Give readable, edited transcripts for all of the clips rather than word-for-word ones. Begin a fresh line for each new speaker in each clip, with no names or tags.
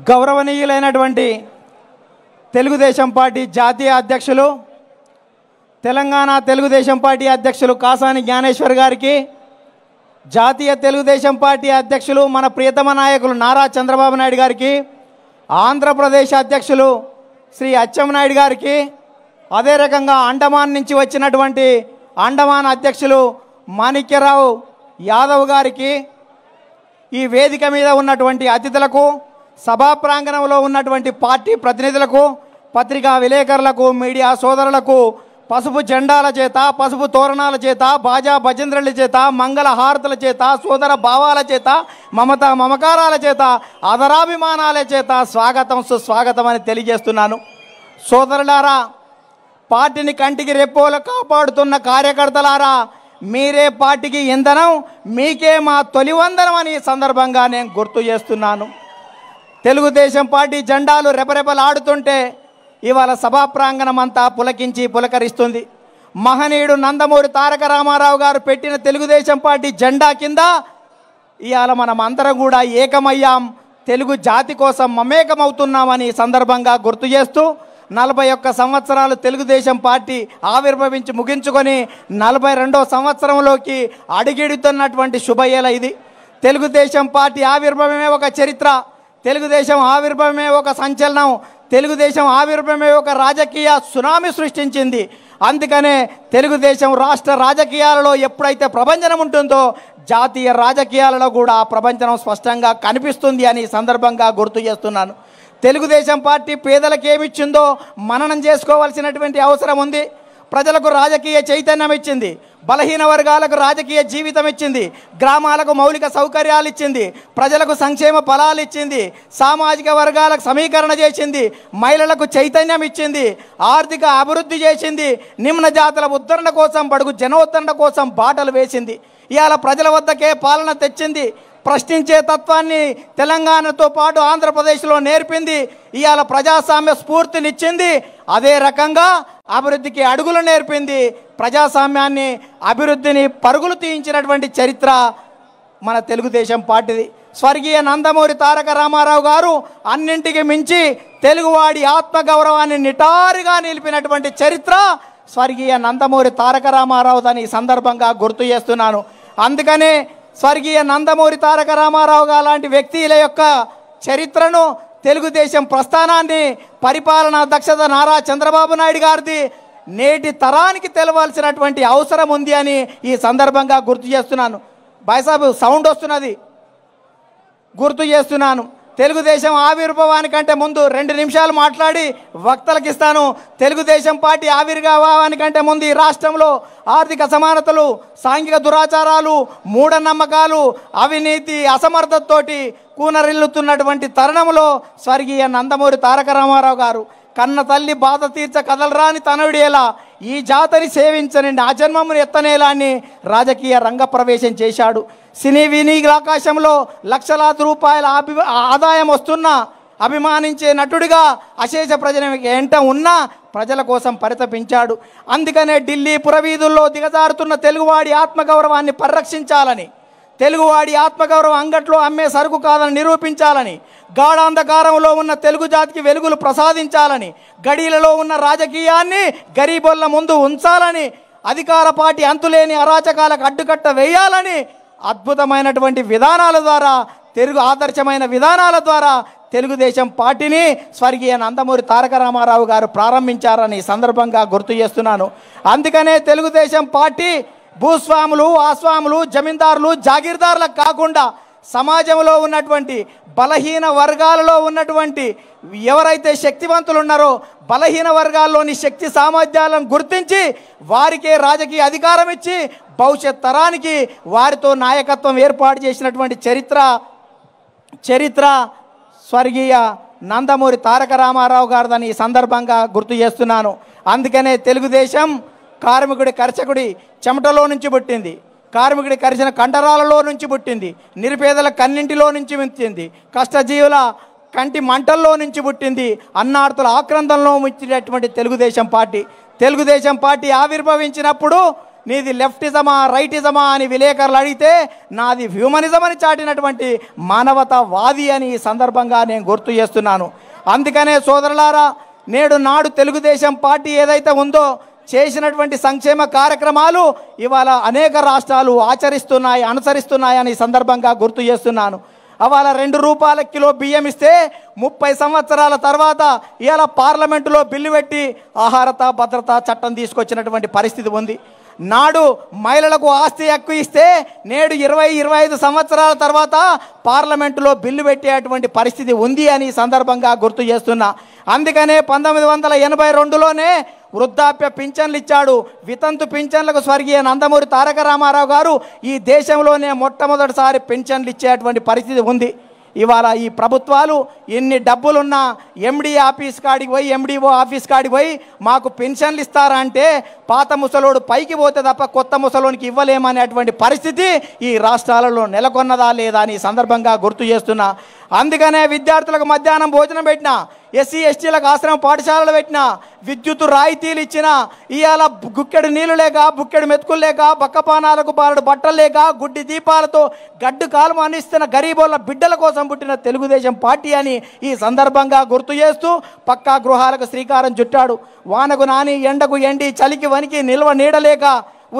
గౌరవనీయులైనటువంటి Telugu Desam party జాతీయ అధ్యక్షులు, Telangana Telugu Desam party అధ్యక్షులు కాసాని జ్ఞానేశ్వర్ గారికి, జాతీయ తెలుగుదేశం పార్టీ అధ్యక్షులు మన ప్రియతమ నాయకులు నారా చంద్రబాబు నాయుడు గారికి, ఆంధ్రప్రదేశ్ అధ్యక్షులు శ్రీ అచ్చెన్నాయుడు గారికి, అదే రకంగా అండమాన్ నుంచి వచ్చినటువంటి అండమాన్ అధ్యక్షులు మాణిక్యరావు యాదవ్ గారికి, ఈ వేదిక మీద ఉన్నటువంటి అతిథులకు, సభా ప్రాంగణంలో ఉన్నటువంటి పార్టీ ప్రతినిధులకు, పత్రికా విలేకరులకు, మీడియా సోదరులకు పసుపు జెండాల చేత, పసుపు తోరణాల చేత, బాజా భజంత్రుల చేత, మంగళ హారతుల చేత, సోదర భావాల చేత, మమకారాల చేత, ఆదరాభిమానాల చేత స్వాగతం సుస్వాగతం అని తెలియజేస్తున్నాను. సోదరులారా, పార్టీని కంటికి రెప్పోలు కాపాడుతున్న కార్యకర్తలారా, మీరే పార్టీకి ఇంధనం, మీకే మా తొలి వందనం అని సందర్భంగా నేను గుర్తు చేస్తున్నాను. తెలుగుదేశం పార్టీ జెండాలు రెపరెపలాడుతుంటే ఇవాళ సభా ప్రాంగణం అంతా పులకరిస్తుంది. మహనీయుడు నందమూరి తారక రామారావు గారు పెట్టిన తెలుగుదేశం పార్టీ జెండా కింద ఇవాళ మనం అందరం కూడా ఏకమయ్యాం, తెలుగు జాతి కోసం మమేకమవుతున్నామని సందర్భంగా గుర్తు చేస్తూ 41 సంవత్సరాలు తెలుగుదేశం పార్టీ ఆవిర్భవించి ముగించుకొని 42వ సంవత్సరంలోకి అడుగిడుతున్నటువంటి శుభయేళ ఇది. తెలుగుదేశం పార్టీ ఆవిర్భవమే ఒక చరిత్ర, తెలుగుదేశం ఆవిర్భవమే ఒక సంచలనం, తెలుగుదేశం ఆవిర్భవమే ఒక రాజకీయ సునామీ సృష్టించింది. అందుకనే తెలుగుదేశం రాష్ట్ర రాజకీయాలలో ఎప్పుడైతే ప్రభంజనం ఉంటుందో జాతీయ రాజకీయాలలో కూడా ఆ ప్రభంజనం స్పష్టంగా కనిపిస్తుంది అని సందర్భంగా గుర్తు చేస్తున్నాను. తెలుగుదేశం పార్టీ పేదలకు ఏమిచ్చిందో మననం చేసుకోవాల్సినటువంటి అవసరం ఉంది. ప్రజలకు రాజకీయ చైతన్యం ఇచ్చింది, బలహీన వర్గాలకు రాజకీయ జీవితం ఇచ్చింది, గ్రామాలకు మౌలిక సౌకర్యాలు ఇచ్చింది, ప్రజలకు సంక్షేమ ఫలాలు ఇచ్చింది, సామాజిక వర్గాలకు సమీకరణ చేసింది, మహిళలకు చైతన్యం ఇచ్చింది, ఆర్థిక అభివృద్ధి చేసింది, నిమ్న జాతుల ఉద్ధరణ కోసం, బడుగు జనోద్ధరణ కోసం బాటలు వేసింది. ఇవాళ ప్రజల వద్దకే పాలన తెచ్చింది, ప్రశ్నించే తత్వాన్ని తెలంగాణతో పాటు ఆంధ్రప్రదేశ్లో నేర్పింది, ఇవాళ ప్రజాస్వామ్య స్ఫూర్తినిచ్చింది, అదే రకంగా అభివృద్ధికి అడుగులు నేర్పింది. ప్రజాస్వామ్యాన్ని, అభివృద్ధిని పరుగులు తీయించినటువంటి చరిత్ర మన తెలుగుదేశం పార్టీది. స్వర్గీయ నందమూరి తారక రామారావు గారు అన్నింటికి మించి తెలుగువాడి ఆత్మగౌరవాన్ని నిటారుగా నిలిపినటువంటి చరిత్ర స్వర్గీయ నందమూరి తారక రామారావుదని సందర్భంగా గుర్తు చేస్తున్నాను. అందుకనే స్వర్గీయ నందమూరి తారక రామారావు గారు లాంటి వ్యక్తుల యొక్క చరిత్రను, తెలుగుదేశం ప్రస్థానాన్ని, పరిపాలనా దక్షత నారా చంద్రబాబు నాయుడు గారిది నేటి తరానికి తెలవాల్సినటువంటి అవసరం ఉంది అని ఈ సందర్భంగా గుర్తు చేస్తున్నాను. బాయ్సాబు సౌండ్ వస్తున్నది, గుర్తు చేస్తున్నాను. తెలుగుదేశం ఆవిర్భావానికంటే ముందు 2 నిమిషాలు మాట్లాడి వక్తలకు ఇస్తాను. తెలుగుదేశం పార్టీ ఆవిర్భావానికంటే ముందు ఈ రాష్ట్రంలో ఆర్థిక అసమానతలు, సాంఘిక దురాచారాలు, మూఢనమ్మకాలు, అవినీతి, అసమర్థతతోటి కూనరిల్లుతున్నటువంటి తరుణంలో స్వర్గీయ నందమూరి తారక రామారావు గారు కన్న తల్లి బాధ తీర్చ కదలరాని తనయుడేలా, ఈ జాతిని సేవించని నా జన్మమును ఎత్తనేలా అని రాజకీయ రంగ ప్రవేశం చేశాడు. సినీ వినీల ఆకాశంలో లక్షలాది రూపాయల ఆదాయం వస్తున్నా అభిమానించే నటుడిగా అశేష ప్రజల ఎంట ఉన్నా ప్రజల కోసం పరితపించాడు. అందుకనే ఢిల్లీ పురవీధుల్లో దిగజారుతున్న తెలుగువాడి ఆత్మగౌరవాన్ని పరిరక్షించాలని, తెలుగువాడి ఆత్మగౌరవం అంగట్లో అమ్మే సరుకు కాదని నిరూపించాలని, గాఢాంధకారంలో ఉన్న తెలుగు జాతికి వెలుగులు ప్రసాదించాలని, గడీలలో ఉన్న రాజకీయాన్ని గరీబుల ముందు ఉంచాలని, అధికార పార్టీ అంతులేని అరాచకాలకు అడ్డుకట్ట వేయాలని అద్భుతమైనటువంటి విధానాల ద్వారా, ఆదర్శమైన విధానాల ద్వారా తెలుగుదేశం పార్టీని స్వర్గీయ నందమూరి తారక రామారావు గారు ప్రారంభించారని సందర్భంగా గుర్తు చేస్తున్నాను. అందుకనే తెలుగుదేశం పార్టీ భూస్వాములు, ఆస్వాములు, జమీందారులు, జాగీర్దారులకు కాకుండా సమాజంలో ఉన్నటువంటి బలహీన వర్గాలలో ఉన్నటువంటి ఎవరైతే శక్తివంతులు ఉన్నారో బలహీన వర్గాల్లోని శక్తి సామర్థ్యాలను గుర్తించి వారికే రాజకీయ అధికారం ఇచ్చి భవిష్యత్ తరానికి వారితో నాయకత్వం ఏర్పాటు చేసినటువంటి చరిత్ర స్వర్గీయ నందమూరి తారక రామారావు గారిదని ఈ సందర్భంగా గుర్తు చేస్తున్నాను. అందుకనే తెలుగుదేశం కార్మికుడి కర్షకుడి చెమటలో నుంచి పుట్టింది, కార్మికుడి కరిచిన కండరాలలో నుంచి పుట్టింది, నిరుపేదల కన్నింటిలో నుంచి పుట్టింది, కష్టజీవుల కంటి మంటల్లో నుంచి పుట్టింది, అన్నార్తుల ఆక్రందంలో ముచ్చినటువంటి తెలుగుదేశం పార్టీ ఆవిర్భవించినప్పుడు నీది లెఫ్టిజమా రైటిజమా అని విలేకరులు అడిగితే నాది హ్యూమనిజం అని చాటినటువంటి మానవతావాది అని ఈ సందర్భంగా నేను గుర్తు చేస్తున్నాను. అందుకనే సోదరులారా, నాడు తెలుగుదేశం పార్టీ ఏదైతే ఉందో చేసినటువంటి సంక్షేమ కార్యక్రమాలు ఇవాళ అనేక రాష్ట్రాలు ఆచరిస్తున్నాయి, అనుసరిస్తున్నాయని ఈ సందర్భంగా గుర్తు చేస్తున్నాను. అవాళ 2 రూపాయల కిలో బియ్యం ఇస్తే 30 సంవత్సరాల తర్వాత ఇవాళ పార్లమెంటులో బిల్లు పెట్టి ఆహారత భద్రత చట్టం తీసుకొచ్చినటువంటి పరిస్థితి ఉంది. నాడు మహిళలకు ఆస్తి హక్కు ఇస్తే నేడు 20-25 సంవత్సరాల తర్వాత పార్లమెంటులో బిల్లు పెట్టేటువంటి పరిస్థితి ఉంది అని సందర్భంగా గుర్తు చేస్తున్నా. అందుకనే 1982లోనే వృద్ధాప్య పింఛన్లు ఇచ్చాడు. వితంతు పింఛన్లకు స్వర్గీయ నందమూరి తారక రామారావు గారు ఈ దేశంలోనే మొట్టమొదటిసారి పింఛన్లు ఇచ్చేటువంటి పరిస్థితి ఉంది. ఇవాళ ఈ ప్రభుత్వాలు ఎన్ని డబ్బులున్నా ఎండి ఆఫీస్ కాడికి పోయి ఎండిఓ ఆఫీస్ కాడికి పోయి మాకు పెన్షన్లు ఇస్తారా అంటే పాత ముసలోడు పైకి పోతే తప్ప కొత్త ముసలోనికి ఇవ్వలేమనేటువంటి పరిస్థితి ఈ రాష్ట్రాలలో నెలకొన్నదా లేదా అని సందర్భంగా గుర్తు చేస్తున్నా. అందుకనే విద్యార్థులకు మధ్యాహ్నం భోజనం పెట్టినా, ఎస్సీ ఎస్టీలకు ఆశ్రమ పాఠశాలలు పెట్టినా, విద్యుత్ రాయితీలు ఇచ్చినా, ఇవాళ గుక్కెడు నీళ్లు లేక బుక్కెడు మెతుకులు లేక బక్కపానాలకు బారడు బట్టలు లేక గుడ్డి దీపాలతో గడ్డు కాలం అందిస్తున్న గరీబోళ్ళ బిడ్డల కోసం పుట్టిన తెలుగుదేశం పార్టీ అని ఈ సందర్భంగా గుర్తు చేస్తూ పక్కా గృహాలకు శ్రీకారం చుట్టాడు. వానకు నాని, ఎండకు ఎండి, చలికి వనికి నిల్వ నీడలేక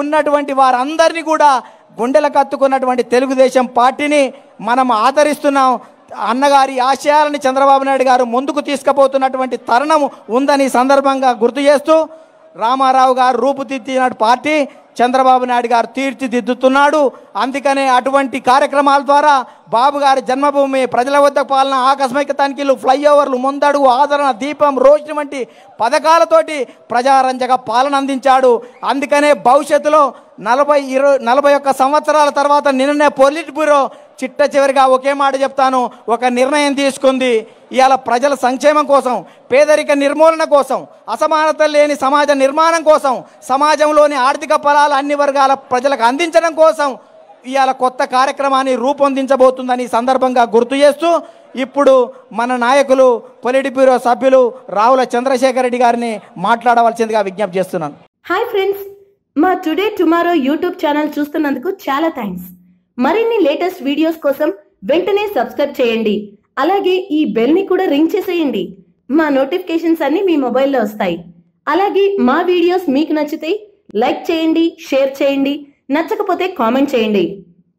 ఉన్నటువంటి వారందరినీ కూడా గుండెలకు కత్తుకున్నటువంటి తెలుగుదేశం పార్టీని మనం ఆదరిస్తున్నాం. అన్నగారి ఆశయాలని చంద్రబాబు నాయుడు గారు ముందుకు తీసుకుపోతున్నటువంటి తరుణం ఉందని సందర్భంగా గుర్తు చేస్తూ రామారావు గారు రూపుదిద్దిన పార్టీ చంద్రబాబు నాయుడు గారు తీర్చిదిద్దుతున్నాడు. అందుకనే అటువంటి కార్యక్రమాల ద్వారా బాబు గారి జన్మభూమి, ప్రజల వద్ద పాలన, ఆకస్మిక తనిఖీలు, ఫ్లైఓవర్లు, ముందడుగు, ఆదరణ, దీపం, రోజు వంటి పథకాలతోటి ప్రజారంజక పాలన అందించాడు. అందుకనే భవిష్యత్తులో 41 సంవత్సరాల తర్వాత నిన్ననే పొలిట్ బ్యూరో చిట్ట చివరిగా ఒకే మాట చెప్తాను, ఒక నిర్ణయం తీసుకుంది. ఇవాళ ప్రజల సంక్షేమం కోసం, పేదరిక నిర్మూలన కోసం, అసమానత లేని సమాజ నిర్మాణం కోసం, సమాజంలోని ఆర్థిక ఫలాలు అన్ని వర్గాల ప్రజలకు అందించడం కోసం ఇవాళ కొత్త కార్యక్రమాన్ని రూపొందించబోతుందని సందర్భంగా గుర్తు చేస్తూ ఇప్పుడు మన నాయకులు పొలిట్ బ్యూరో సభ్యులు రావుల చంద్రశేఖర్ రెడ్డి గారిని మాట్లాడవలసిందిగా విజ్ఞప్తి చేస్తున్నాను.
హాయ్ ఫ్రెండ్స్, మా టుడే టుమారో యూట్యూబ్ ఛానల్ చూస్తున్నందుకు చాలా థ్యాంక్స్. మరిన్ని లేటెస్ట్ వీడియోస్ కోసం వెంటనే సబ్స్క్రైబ్ చేయండి. అలాగే ఈ బెల్ ని కూడా రింగ్ చేసేయండి. మా నోటిఫికేషన్స్ అన్ని మీ మొబైల్లో వస్తాయి. అలాగే మా వీడియోస్ మీకు నచ్చితే లైక్ చేయండి, షేర్ చేయండి, నచ్చకపోతే కామెంట్ చేయండి.